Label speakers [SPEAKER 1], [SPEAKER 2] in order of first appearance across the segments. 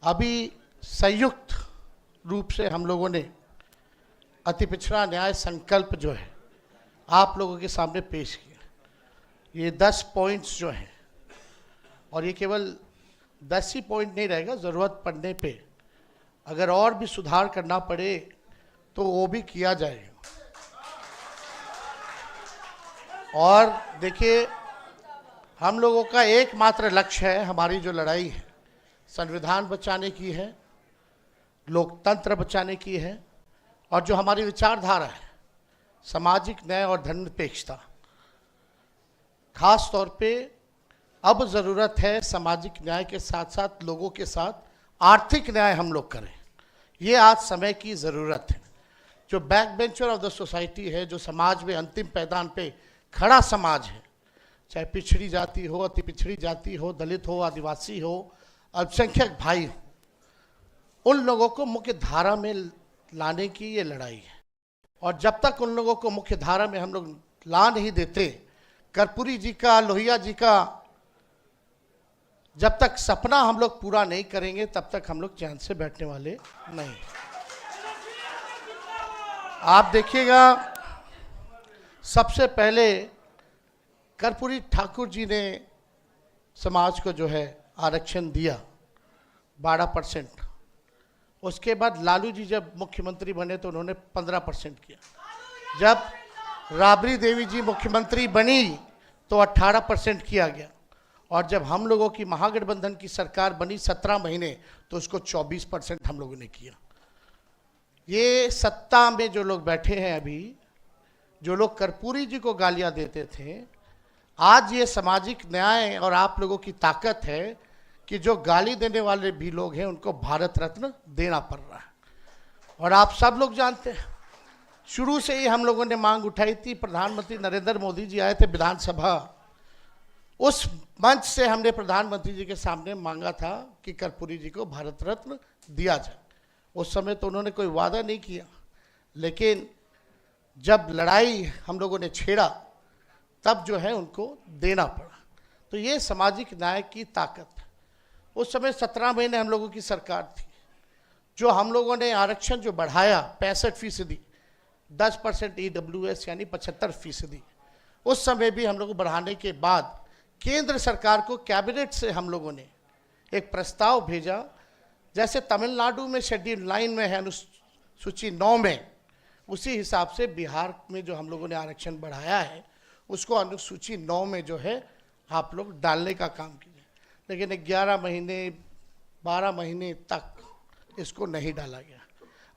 [SPEAKER 1] अभी संयुक्त रूप से हम लोगों ने अति पिछड़ा न्याय संकल्प जो है आप लोगों के सामने पेश किया। ये 10 पॉइंट्स जो हैं, और ये केवल 10 ही पॉइंट नहीं रहेगा, ज़रूरत पड़ने पे अगर और भी सुधार करना पड़े तो वो भी किया जाएगा। और देखिए, हम लोगों का एकमात्र लक्ष्य है, हमारी जो लड़ाई है संविधान बचाने की है, लोकतंत्र बचाने की है, और जो हमारी विचारधारा है सामाजिक न्याय और धर्मनिरपेक्षता। खास तौर पे अब ज़रूरत है सामाजिक न्याय के साथ साथ लोगों के साथ आर्थिक न्याय हम लोग करें। ये आज समय की ज़रूरत है। जो back bencher of the society है, जो समाज में अंतिम पैदान पे खड़ा समाज है, चाहे पिछड़ी जाति हो, अति पिछड़ी जाति हो, दलित हो, आदिवासी हो, अल्पसंख्यक भाई हो, उन लोगों को मुख्य धारा में लाने की ये लड़ाई है। और जब तक उन लोगों को मुख्य धारा में हम लोग ला नहीं देते, कर्पूरी जी का, लोहिया जी का जब तक सपना हम लोग पूरा नहीं करेंगे, तब तक हम लोग चैन से बैठने वाले नहीं। आप देखिएगा, सबसे पहले कर्पूरी ठाकुर जी ने समाज को जो है आरक्षण दिया 12%। उसके बाद लालू जी जब मुख्यमंत्री बने तो उन्होंने 15% किया। जब राबड़ी देवी जी मुख्यमंत्री बनी तो 18% किया गया। और जब हम लोगों की महागठबंधन की सरकार बनी 17 महीने, तो उसको 24% हम लोगों ने किया। ये सत्ता में जो लोग बैठे हैं अभी, जो लोग कर्पूरी जी को गालियां देते थे, आज ये सामाजिक न्याय और आप लोगों की ताकत है कि जो गाली देने वाले भी लोग हैं उनको भारत रत्न देना पड़ रहा है। और आप सब लोग जानते हैं, शुरू से ही हम लोगों ने मांग उठाई थी। प्रधानमंत्री नरेंद्र मोदी जी आए थे विधानसभा, उस मंच से हमने प्रधानमंत्री जी के सामने मांगा था कि कर्पूरी जी को भारत रत्न दिया जाए। उस समय तो उन्होंने कोई वादा नहीं किया, लेकिन जब लड़ाई हम लोगों ने छेड़ा तब जो है उनको देना पड़ा। तो ये सामाजिक न्याय की ताकत है। उस समय 17 महीने हम लोगों की सरकार थी। जो हम लोगों ने आरक्षण जो बढ़ाया 65%, 10% EWS यानी 75%, उस समय भी हम लोग बढ़ाने के बाद केंद्र सरकार को कैबिनेट से हम लोगों ने एक प्रस्ताव भेजा। जैसे तमिलनाडु में शेड्यूल 9 में है, अनुसूची 9 में, उसी हिसाब से बिहार में जो हम लोगों ने आरक्षण बढ़ाया है उसको अनुसूची 9 में जो है आप लोग डालने का काम कीजिए। लेकिन 11 महीने 12 महीने तक इसको नहीं डाला गया।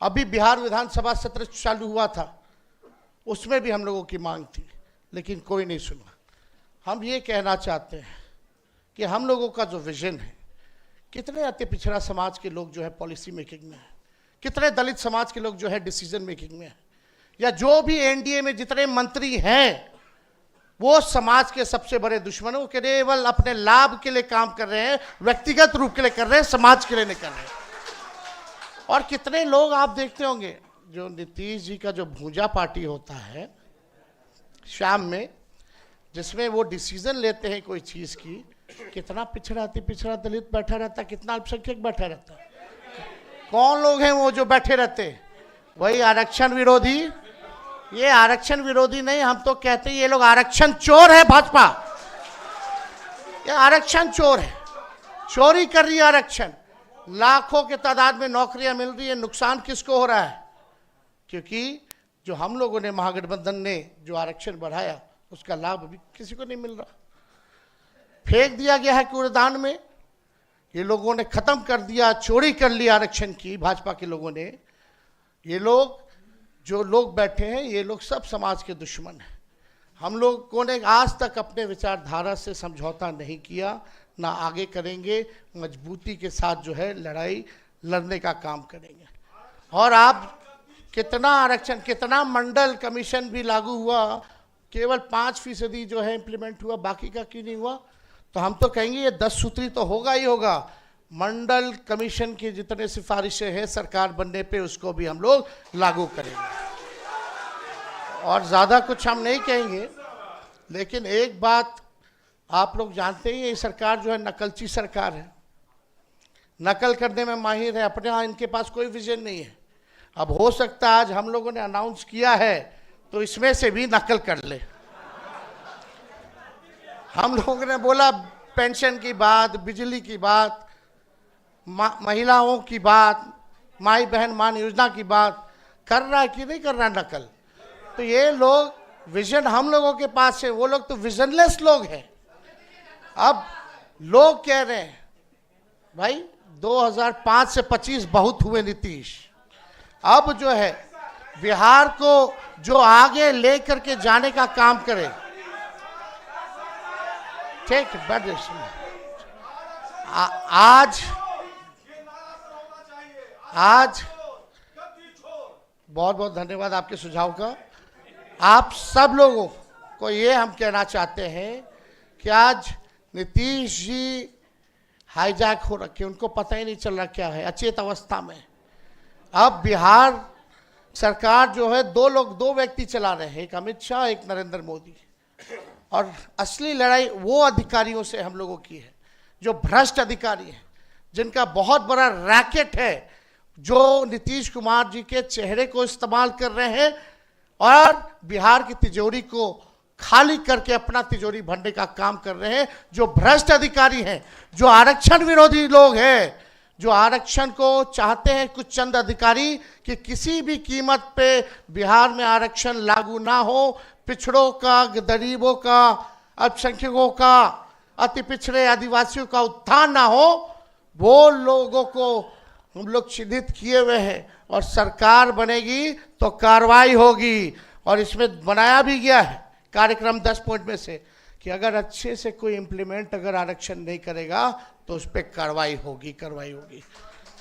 [SPEAKER 1] अभी बिहार विधानसभा सत्र चालू हुआ था, उसमें भी हम लोगों की मांग थी, लेकिन कोई नहीं सुना। हम ये कहना चाहते हैं कि हम लोगों का जो विजन है, कितने अति पिछड़ा समाज के लोग जो है पॉलिसी मेकिंग में है, कितने दलित समाज के लोग जो है डिसीजन मेकिंग में है, या जो भी एनडीए में जितने मंत्री हैं वो समाज के सबसे बड़े दुश्मनों के केवल अपने लाभ के लिए काम कर रहे हैं, व्यक्तिगत रूप के लिए कर रहे हैं, समाज के लिए नहीं कर रहे हैं। और कितने लोग आप देखते होंगे, जो नीतीश जी का जो भूजा पार्टी होता है शाम में, जिसमें वो डिसीजन लेते हैं कोई चीज़ की, कितना पिछड़ा अति पिछड़ा दलित बैठा रहता है, कितना अल्पसंख्यक बैठा रहता है। कौन लोग हैं वो जो बैठे रहते हैं? वही आरक्षण विरोधी। ये आरक्षण विरोधी नहीं, हम तो कहते हैं ये लोग आरक्षण चोर है। भाजपा ये आरक्षण चोर है, चोरी कर रही है आरक्षण। लाखों के तादाद में नौकरियां मिल रही है, नुकसान किसको हो रहा है? क्योंकि जो हम लोगों ने महागठबंधन ने जो आरक्षण बढ़ाया उसका लाभ अभी किसी को नहीं मिल रहा, फेंक दिया गया है कूड़ेदान में। ये लोगों ने खत्म कर दिया, चोरी कर लिया आरक्षण की, भाजपा के लोगों ने। ये लोग जो लोग बैठे हैं, ये लोग सब समाज के दुश्मन हैं। हम लोगों ने आज तक अपने विचारधारा से समझौता नहीं किया, ना आगे करेंगे। मजबूती के साथ जो है लड़ाई लड़ने का काम करेंगे। और आप कितना आरक्षण, कितना मंडल कमीशन भी लागू हुआ, केवल 5% जो है इम्प्लीमेंट हुआ, बाकी का क्यों नहीं हुआ? तो हम तो कहेंगे ये 10 सूत्री तो होगा ही होगा। मंडल कमीशन की जितने सिफारिशें हैं सरकार बनने पे, उसको भी हम लोग लागू करेंगे। और ज़्यादा कुछ हम नहीं कहेंगे, लेकिन एक बात आप लोग जानते ही, ये सरकार जो है नकलची सरकार है। नकल करने में माहिर है, अपने यहाँ इनके पास कोई विजन नहीं है। अब हो सकता है आज हम लोगों ने अनाउंस किया है तो इसमें से भी नकल कर ले। हम लोगों ने बोला पेंशन की बात, बिजली की बात, महिलाओं की बात, माई बहन मान योजना की बात, कर रहा है कि नहीं कर रहा नकल? तो ये लोग विजन हम लोगों के पास है, वो लोग तो विजनलेस लोग हैं। अब लोग कह रहे हैं भाई 2005 से 25 बहुत हुए नीतीश, अब जो है बिहार को जो आगे लेकर के जाने का काम करे। ठीक, आज बहुत बहुत धन्यवाद आपके सुझाव का। आप सब लोगों को ये हम कहना चाहते हैं कि आज नीतीश जी हाईजैक हो रखे, उनको पता ही नहीं चल रहा क्या है, अचेत अवस्था में। अब बिहार सरकार जो है दो व्यक्ति चला रहे हैं, एक अमित शाह, एक नरेंद्र मोदी। और असली लड़ाई वो अधिकारियों से हम लोगों की है जो भ्रष्ट अधिकारी हैं, जिनका बहुत बड़ा रैकेट है, जो नीतीश कुमार जी के चेहरे को इस्तेमाल कर रहे हैं और बिहार की तिजोरी को खाली करके अपना तिजोरी भरने का काम कर रहे हैं। जो भ्रष्ट अधिकारी हैं, जो आरक्षण विरोधी लोग हैं, जो आरक्षण को चाहते हैं कुछ चंद अधिकारी कि किसी भी कीमत पे बिहार में आरक्षण लागू ना हो, पिछड़ों का, गरीबों का, अल्पसंख्यकों का, अति पिछड़े आदिवासियों का उत्थान ना हो, वो लोगों को हम लोग चिन्हित किए हुए हैं। और सरकार बनेगी तो कार्रवाई होगी, और इसमें बनाया भी गया है कार्यक्रम 10 पॉइंट में से कि अगर अच्छे से कोई इम्प्लीमेंट अगर आरक्षण नहीं करेगा तो उस पर कार्रवाई होगी,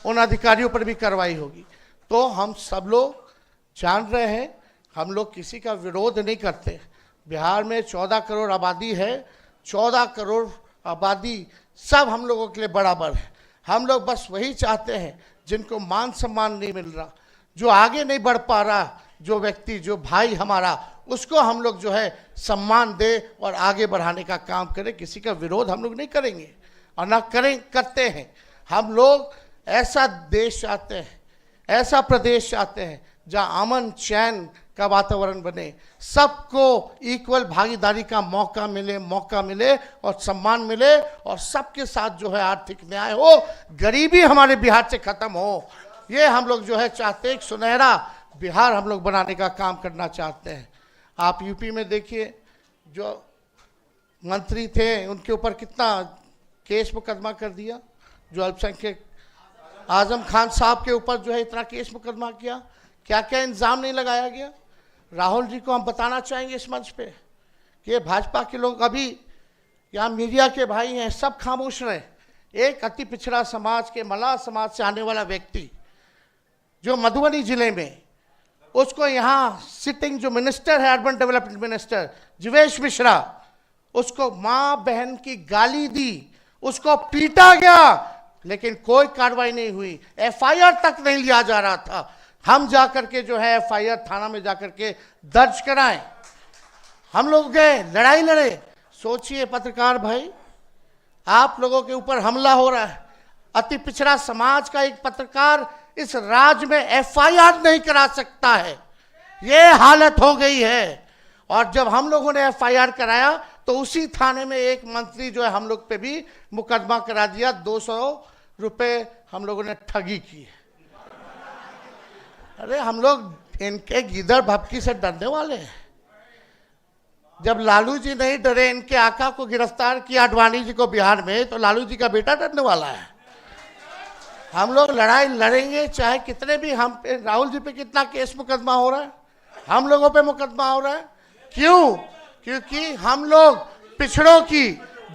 [SPEAKER 1] उन अधिकारियों पर भी कार्रवाई होगी। तो हम सब लोग जान रहे हैं, हम लोग किसी का विरोध नहीं करते। बिहार में 14 करोड़ आबादी है, 14 करोड़ आबादी सब हम लोगों के लिए बराबर है। हम लोग बस वही चाहते हैं जिनको मान सम्मान नहीं मिल रहा, जो आगे नहीं बढ़ पा रहा, जो व्यक्ति, जो भाई हमारा, उसको हम लोग जो है सम्मान दे और आगे बढ़ाने का काम करें। किसी का विरोध हम लोग नहीं करेंगे और ना करते हैं। हम लोग ऐसा देश चाहते हैं, ऐसा प्रदेश चाहते हैं जहां अमन चैन का वातावरण बने, सबको इक्वल भागीदारी का मौका मिले और सम्मान मिले, और सबके साथ जो है आर्थिक न्याय हो, गरीबी हमारे बिहार से खत्म हो। ये हम लोग जो है चाहते हैं, एक सुनहरा बिहार हम लोग बनाने का काम करना चाहते हैं। आप यूपी में देखिए, जो मंत्री थे उनके ऊपर कितना केस मुकदमा कर दिया, जो अल्पसंख्यक आजम खान साहब के ऊपर जो है इतना केस मुकदमा किया, क्या क्या इंजाम नहीं लगाया गया। राहुल जी को हम बताना चाहेंगे इस मंच पे कि ये भाजपा के लोग, अभी यहाँ मीडिया के भाई हैं, सब खामोश रहे। एक अति पिछड़ा समाज के, मल्लाह समाज से आने वाला व्यक्ति जो मधुबनी जिले में, उसको यहाँ सिटिंग जो मिनिस्टर है, urban development minister Jivesh Mishra, उसको माँ बहन की गाली दी, उसको पीटा गया, लेकिन कोई कार्रवाई नहीं हुई, एफआईआर तक नहीं लिया जा रहा था। हम जाकर के जो है एफआईआर थाना में जाकर के दर्ज कराएं। हम लोग गए, लड़ाई लड़े। सोचिए पत्रकार भाई, आप लोगों के ऊपर हमला हो रहा है, अति पिछड़ा समाज का एक पत्रकार इस राज्य में एफआईआर नहीं करा सकता है, ये हालत हो गई है। और जब हम लोगों ने एफआईआर कराया तो उसी थाने में एक मंत्री जो है हम लोग पे भी मुकदमा करा दिया, 200 रुपए हम लोगों ने ठगी की। अरे हम लोग इनके गिदड़ भपकी से डरने वाले हैं? जब लालू जी नहीं डरे, इनके आका को गिरफ्तार किया आडवाणी जी को बिहार में, तो लालू जी का बेटा डरने वाला है? हम लोग लड़ाई लड़ेंगे, चाहे कितने भी, हम पे राहुल जी पे कितना केस मुकदमा हो रहा है, हम लोगों पे मुकदमा हो रहा है। क्यों? क्योंकि हम लोग पिछड़ों की,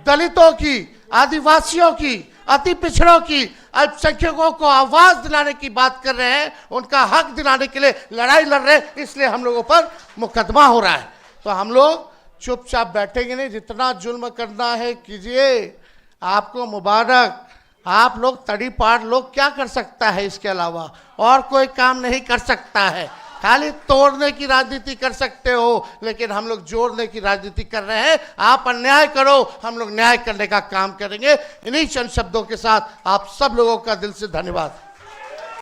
[SPEAKER 1] दलितों की, आदिवासियों की, अति पिछड़ों की, अल्पसंख्यकों को आवाज दिलाने की बात कर रहे हैं, उनका हक दिलाने के लिए लड़ाई लड़ रहे हैं, इसलिए हम लोगों पर मुकदमा हो रहा है। तो हम लोग चुपचाप बैठेंगे नहीं, जितना जुल्म करना है कीजिए, आपको मुबारक। आप लोग तड़ी पार लोग क्या कर सकता है, इसके अलावा और कोई काम नहीं कर सकता है। खाली तोड़ने की राजनीति कर सकते हो, लेकिन हम लोग जोड़ने की राजनीति कर रहे हैं। आप अन्याय करो, हम लोग न्याय करने का काम करेंगे। इन्हीं चंद शब्दों के साथ आप सब लोगों का दिल से धन्यवाद।